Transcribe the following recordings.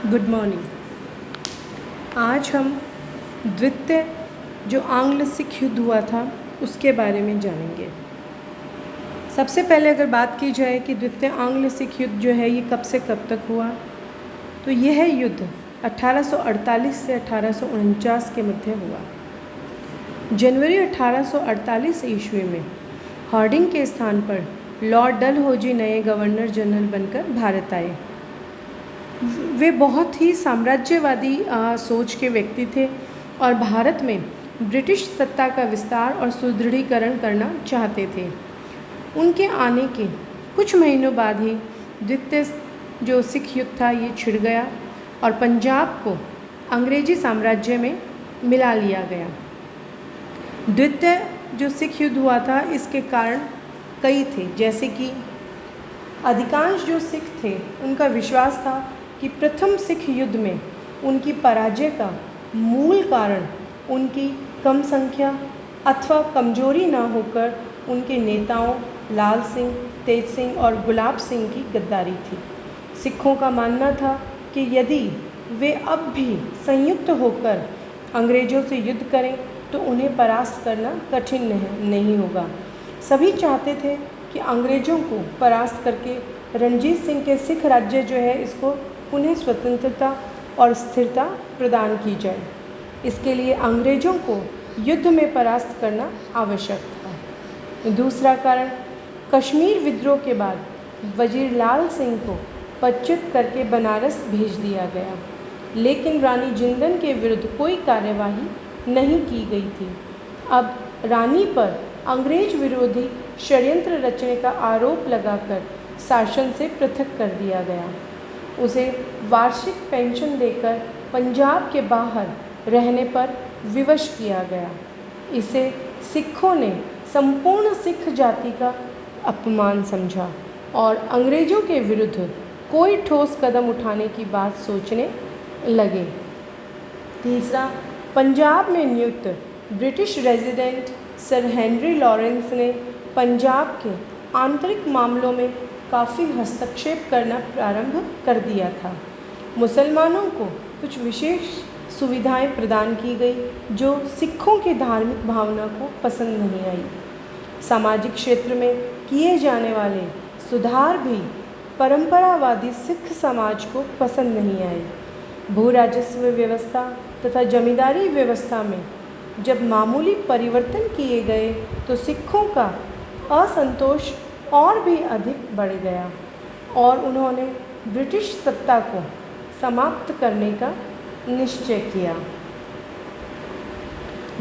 Good morning. आज हम द्वितीय जो आंग्ल सिख युद्ध हुआ था उसके बारे में जानेंगे। सबसे पहले अगर बात की जाए कि द्वितीय आंग्ल सिख युद्ध जो है ये कब से कब तक हुआ, तो यह युद्ध 1848 से 1849 के मध्य हुआ। जनवरी 1848 ईस्वी में हार्डिंग के स्थान पर लॉर्ड डलहौजी नए गवर्नर जनरल बनकर भारत आए। वे बहुत ही साम्राज्यवादी सोच के व्यक्ति थे और भारत में ब्रिटिश सत्ता का विस्तार और सुदृढ़ीकरण करना चाहते थे। उनके आने के कुछ महीनों बाद ही द्वितीय जो सिख युद्ध था ये छिड़ गया और पंजाब को अंग्रेजी साम्राज्य में मिला लिया गया। द्वितीय जो सिख युद्ध हुआ था इसके कारण कई थे, जैसे कि अधिकांश जो सिख थे उनका विश्वास था कि प्रथम सिख युद्ध में उनकी पराजय का मूल कारण उनकी कम संख्या अथवा कमजोरी न होकर उनके नेताओं लाल सिंह, तेज सिंह और गुलाब सिंह की गद्दारी थी। सिखों का मानना था कि यदि वे अब भी संयुक्त होकर अंग्रेज़ों से युद्ध करें तो उन्हें परास्त करना कठिन नहीं होगा। सभी चाहते थे कि अंग्रेज़ों को परास्त करके रणजीत सिंह के सिख राज्य जो है इसको पुनः स्वतंत्रता और स्थिरता प्रदान की जाए। इसके लिए अंग्रेज़ों को युद्ध में परास्त करना आवश्यक था। दूसरा कारण, कश्मीर विद्रोह के बाद वजीर लाल सिंह को पदच्युत करके बनारस भेज दिया गया, लेकिन रानी जिंदन के विरुद्ध कोई कार्यवाही नहीं की गई थी। अब रानी पर अंग्रेज विरोधी षड्यंत्र रचने का आरोप लगाकर शासन से पृथक कर दिया गया। उसे वार्षिक पेंशन देकर पंजाब के बाहर रहने पर विवश किया गया। इसे सिखों ने संपूर्ण सिख जाति का अपमान समझा और अंग्रेज़ों के विरुद्ध कोई ठोस कदम उठाने की बात सोचने लगे। तीसरा, पंजाब में नियुक्त British resident sir Henry Lawrence ने पंजाब के आंतरिक मामलों में काफ़ी हस्तक्षेप करना प्रारंभ कर दिया था। मुसलमानों को कुछ विशेष सुविधाएं प्रदान की गई जो सिखों की धार्मिक भावना को पसंद नहीं आई। सामाजिक क्षेत्र में किए जाने वाले सुधार भी परंपरावादी सिख समाज को पसंद नहीं आए। भू राजस्व व्यवस्था तथा जमींदारी व्यवस्था में जब मामूली परिवर्तन किए गए तो सिखों का असंतोष और भी अधिक बढ़ गया और उन्होंने ब्रिटिश सत्ता को समाप्त करने का निश्चय किया।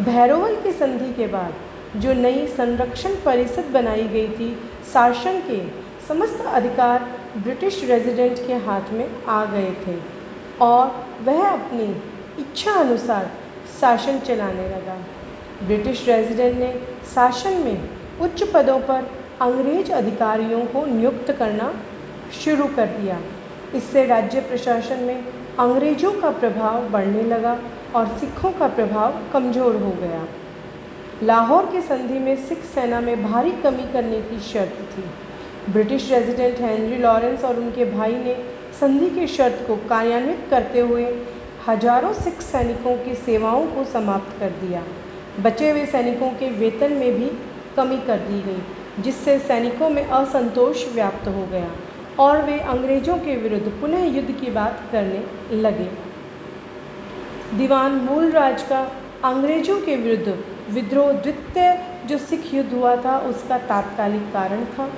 भैरोवल की संधि के बाद जो नई संरक्षण परिषद बनाई गई थी, शासन के समस्त अधिकार ब्रिटिश रेजिडेंट के हाथ में आ गए थे और वह अपनी इच्छा अनुसार शासन चलाने लगा। ब्रिटिश रेजिडेंट ने शासन में उच्च पदों पर अंग्रेज अधिकारियों को नियुक्त करना शुरू कर दिया। इससे राज्य प्रशासन में अंग्रेज़ों का प्रभाव बढ़ने लगा और सिखों का प्रभाव कमज़ोर हो गया। लाहौर की संधि में सिख सेना में भारी कमी करने की शर्त थी। ब्रिटिश रेजिडेंट हेनरी लॉरेंस और उनके भाई ने संधि की शर्त को कार्यान्वित करते हुए हजारों सिख सैनिकों की सेवाओं को समाप्त कर दिया। बचे हुए सैनिकों के वेतन में भी कमी कर दी गई, जिससे सैनिकों में असंतोष व्याप्त हो गया और वे अंग्रेज़ों के विरुद्ध पुनः युद्ध की बात करने लगे। दीवान मूलराज का अंग्रेज़ों के विरुद्ध विद्रोह द्वितीय जो सिख युद्ध हुआ था उसका तात्कालिक कारण था।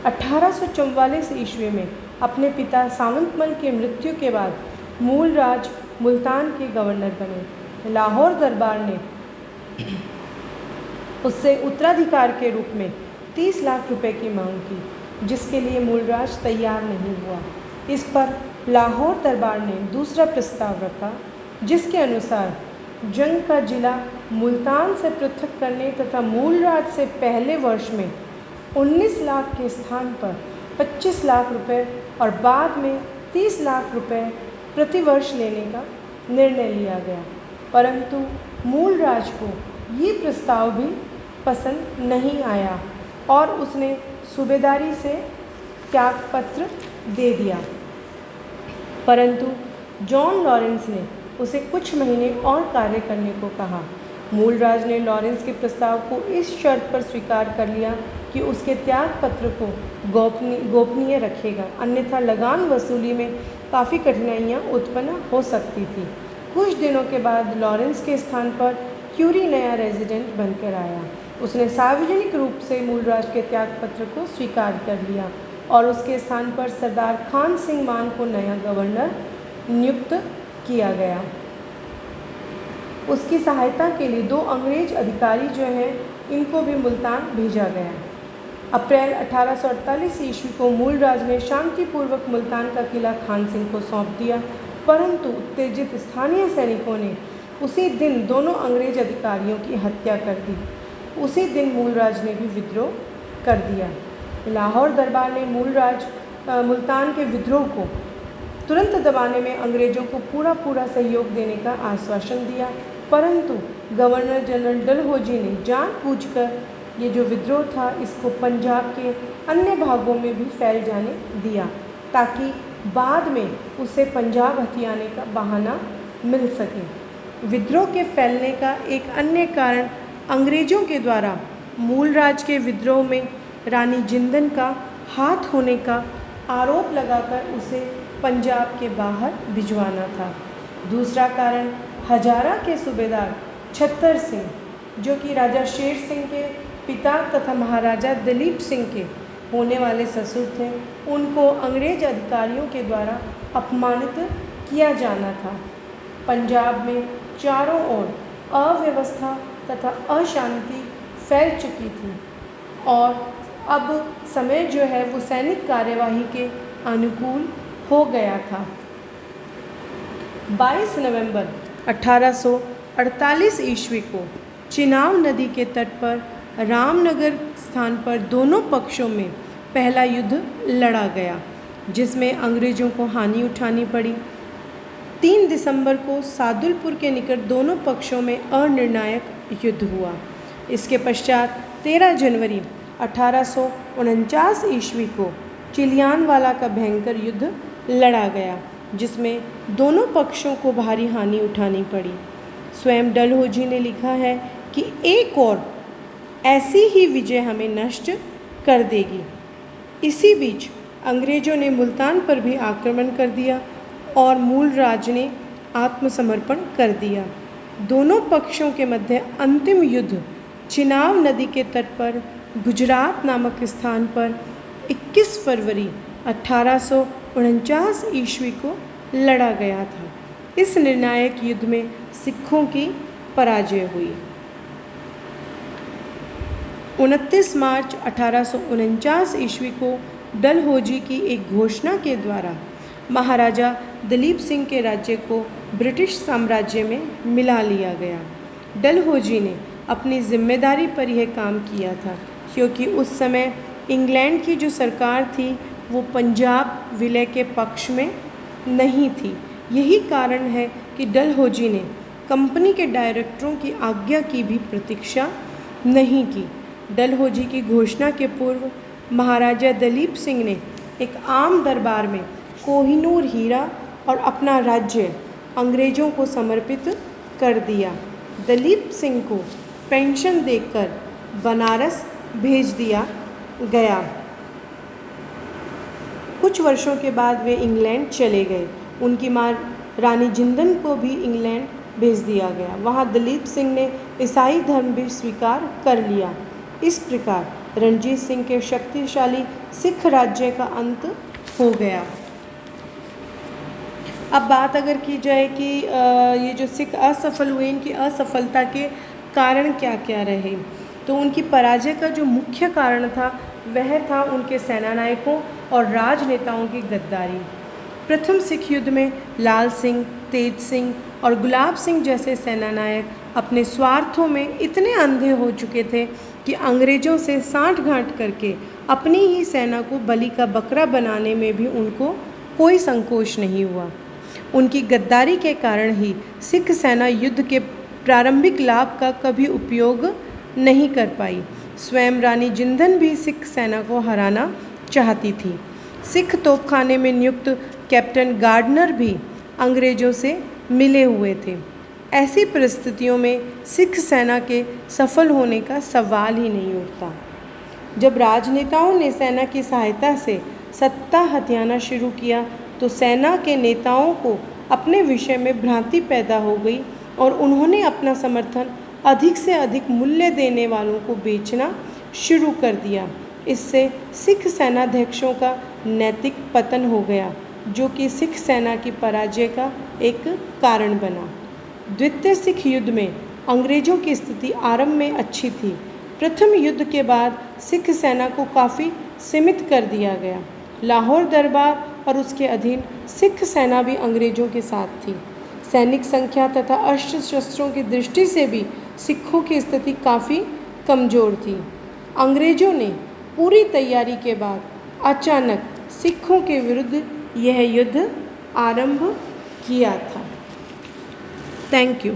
1844 ईस्वी में अपने पिता सावंतमल के मृत्यु के बाद मूलराज मुल्तान के गवर्नर बने। लाहौर दरबार ने उससे उत्तराधिकार के रूप में 30 लाख रुपए की मांग की, जिसके लिए मूलराज तैयार नहीं हुआ। इस पर लाहौर दरबार ने दूसरा प्रस्ताव रखा, जिसके अनुसार जंग का जिला मुल्तान से पृथक करने तथा मूलराज से पहले वर्ष में 19 लाख के स्थान पर 25 लाख रुपए और बाद में 30 लाख रुपए प्रतिवर्ष लेने का निर्णय लिया गया। परंतु मूलराज को ये प्रस्ताव भी पसंद नहीं आया और उसने सूबेदारी से त्यागपत्र दे दिया। परंतु जॉन लॉरेंस ने उसे कुछ महीने और कार्य करने को कहा। मूलराज ने लॉरेंस के प्रस्ताव को इस शर्त पर स्वीकार कर लिया कि उसके त्याग पत्र को गोपनीय रखेगा, अन्यथा लगान वसूली में काफ़ी कठिनाइयाँ उत्पन्न हो सकती थी। कुछ दिनों के बाद लॉरेंस के स्थान पर क्यूरी नया रेजिडेंट बनकर आया। उसने सार्वजनिक रूप से मूलराज के त्यागपत्र को स्वीकार कर लिया और उसके स्थान पर सरदार खान सिंह मान को नया गवर्नर नियुक्त किया गया। उसकी सहायता के लिए 2 अंग्रेज अधिकारी जो हैं इनको भी मुल्तान भेजा गया। अप्रैल 1848 ईस्वी को मूलराज ने शांतिपूर्वक मुल्तान का किला खान सिंह को सौंप दिया, परंतु उत्तेजित स्थानीय सैनिकों ने उसी दिन दोनों अंग्रेज अधिकारियों की हत्या कर दी। उसी दिन मूलराज ने भी विद्रोह कर दिया। लाहौर दरबार ने मुल्तान के विद्रोह को तुरंत दबाने में अंग्रेज़ों को पूरा सहयोग देने का आश्वासन दिया, परंतु गवर्नर जनरल डलहौजी ने जानबूझकर ये जो विद्रोह था इसको पंजाब के अन्य भागों में भी फैल जाने दिया, ताकि बाद में उसे पंजाब हथियाने का बहाना मिल सके। विद्रोह के फैलने का एक अन्य कारण अंग्रेज़ों के द्वारा मूलराज के विद्रोह में रानी जिंदन का हाथ होने का आरोप लगाकर उसे पंजाब के बाहर भिजवाना था। दूसरा कारण हजारा के सूबेदार छत्तर सिंह, जो कि राजा शेर सिंह के पिता तथा महाराजा दलीप सिंह के होने वाले ससुर थे, उनको अंग्रेज अधिकारियों के द्वारा अपमानित किया जाना था। पंजाब में चारों ओर अव्यवस्था तथा अशांति फैल चुकी थी और अब समय जो है वो सैनिक कार्यवाही के अनुकूल हो गया था। 22 नवंबर 1848 ईस्वी को चिनाब नदी के तट पर रामनगर स्थान पर दोनों पक्षों में पहला युद्ध लड़ा गया, जिसमें अंग्रेज़ों को हानि उठानी पड़ी। 3 दिसंबर को सादुलपुर के निकट दोनों पक्षों में अनिर्णायक युद्ध हुआ। इसके पश्चात 13 जनवरी 1849 ईस्वी को चिलियानवाला का भयंकर युद्ध लड़ा गया, जिसमें दोनों पक्षों को भारी हानि उठानी पड़ी। स्वयं डलहौजी ने लिखा है कि एक और ऐसी ही विजय हमें नष्ट कर देगी। इसी बीच अंग्रेज़ों ने मुल्तान पर भी आक्रमण कर दिया और मूलराज ने आत्मसमर्पण कर दिया। दोनों पक्षों के मध्य अंतिम युद्ध चिनाब नदी के तट पर गुजरात नामक स्थान पर 21 फरवरी 1849 ईस्वी को लड़ा गया था। इस निर्णायक युद्ध में सिखों की पराजय हुई। 29 मार्च 1849 ईस्वी को डलहौजी की एक घोषणा के द्वारा महाराजा दलीप सिंह के राज्य को ब्रिटिश साम्राज्य में मिला लिया गया। डलहौजी ने अपनी जिम्मेदारी पर यह काम किया था, क्योंकि उस समय इंग्लैंड की जो सरकार थी वो पंजाब विलय के पक्ष में नहीं थी। यही कारण है कि डलहौजी ने कंपनी के डायरेक्टरों की आज्ञा की भी प्रतीक्षा नहीं की। डलहौजी की घोषणा के पूर्व महाराजा दलीप सिंह ने एक आम दरबार में कोहिनूर हीरा और अपना राज्य अंग्रेज़ों को समर्पित कर दिया। दलीप सिंह को पेंशन देकर बनारस भेज दिया गया। कुछ वर्षों के बाद वे इंग्लैंड चले गए। उनकी मां रानी जिंदन को भी इंग्लैंड भेज दिया गया। वहाँ दलीप सिंह ने ईसाई धर्म भी स्वीकार कर लिया। इस प्रकार रणजीत सिंह के शक्तिशाली सिख राज्य का अंत हो गया। अब बात अगर की जाए कि ये जो सिख असफल हुए, इनकी असफलता के कारण क्या क्या रहे, तो उनकी पराजय का जो मुख्य कारण था वह था उनके सेनानायकों और राजनेताओं की गद्दारी। प्रथम सिख युद्ध में लाल सिंह, तेज सिंह और गुलाब सिंह जैसे सेनानायक अपने स्वार्थों में इतने अंधे हो चुके थे कि अंग्रेज़ों से साठगांठ करके अपनी ही सेना को बलि का बकरा बनाने में भी उनको कोई संकोच नहीं हुआ। उनकी गद्दारी के कारण ही सिख सेना युद्ध के प्रारंभिक लाभ का कभी उपयोग नहीं कर पाई। स्वयं रानी जिंदन भी सिख सेना को हराना चाहती थी। सिख तोपखाने में नियुक्त कैप्टन गार्डनर भी अंग्रेज़ों से मिले हुए थे। ऐसी परिस्थितियों में सिख सेना के सफल होने का सवाल ही नहीं उठता। जब राजनेताओं ने सेना की सहायता से सत्ता हथियाना शुरू किया तो सेना के नेताओं को अपने विषय में भ्रांति पैदा हो गई और उन्होंने अपना समर्थन अधिक से अधिक मूल्य देने वालों को बेचना शुरू कर दिया। इससे सिख सेनाध्यक्षों का नैतिक पतन हो गया, जो कि सिख सेना की पराजय का एक कारण बना। द्वितीय सिख युद्ध में अंग्रेज़ों की स्थिति आरंभ में अच्छी थी। प्रथम युद्ध के बाद सिख सेना को काफ़ी सीमित कर दिया गया। लाहौर दरबार और उसके अधीन सिख सेना भी अंग्रेज़ों के साथ थी। सैनिक संख्या तथा अस्त्र शस्त्रों की दृष्टि से भी सिखों की स्थिति काफ़ी कमज़ोर थी। अंग्रेज़ों ने पूरी तैयारी के बाद अचानक सिखों के विरुद्ध यह युद्ध आरंभ किया था। Thank you.